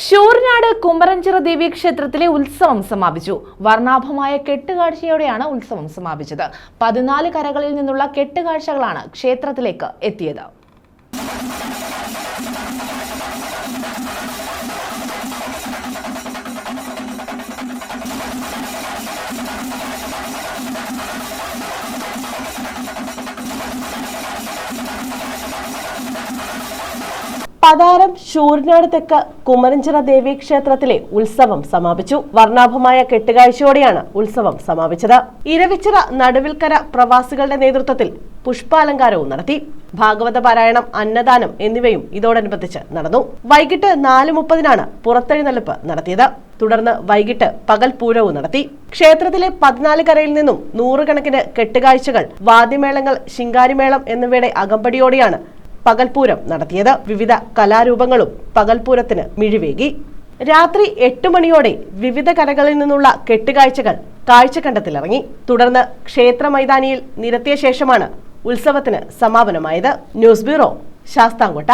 ശൂരനാട് കുമരഞ്ചിറ ദേവീക്ഷേത്രത്തിലെ ഉത്സവം സമാപിച്ചു. വർണ്ണാഭമായ കെട്ടുകാഴ്ചയോടെയാണ് ഉത്സവം സമാപിച്ചത്. 14 കരകളിൽ നിന്നുള്ള കെട്ടുകാഴ്ചകളാണ് ക്ഷേത്രത്തിലേക്ക് എത്തിയത്. പതാരം ശൂരനാട് തെക്ക് കുമരഞ്ചിറ ദേവീക്ഷേത്രത്തിലെ ഉത്സവം സമാപിച്ചു. വർണ്ണാഭമായ കെട്ടുകാഴ്ചയോടെയാണ് ഉത്സവം സമാപിച്ചത്. ഇരവിച്ചിറ നടുവിൽക്കര പ്രവാസികളുടെ നേതൃത്വത്തിൽ പുഷ്പാലങ്കാരവും നടത്തി. ഭാഗവത പാരായണം, അന്നദാനം എന്നിവയും ഇതോടനുബന്ധിച്ച് നടന്നു. വൈകിട്ട് 4:30 പുറത്തെഴുന്നള്ളിപ്പ് നടത്തിയത്. തുടർന്ന് വൈകിട്ട് പകൽപൂരവും നടത്തി. ക്ഷേത്രത്തിലെ 14 കരയിൽ നിന്നും 100 കണക്കിന് കെട്ടുകാഴ്ചകൾ, വാദ്യമേളങ്ങൾ, ശിങ്കാരിമേളം എന്നിവയുടെ അകമ്പടിയോടെയാണ് പകൽപൂരം നടത്തിയത്. വിവിധ കലാരൂപങ്ങളും പകൽപൂരത്തിന് മിഴിവേകി. രാത്രി 8 മണിയോടെ വിവിധ കരകളിൽ നിന്നുള്ള കെട്ടുകാഴ്ചകൾ കാഴ്ചക്കണ്ടത്തിലിറങ്ങി. തുടർന്ന് ക്ഷേത്ര മൈതാനിയിൽ നിരത്തിയ ശേഷമാണ് ഉത്സവത്തിന് സമാപനമായത്. News bureau, Sasthamkotta.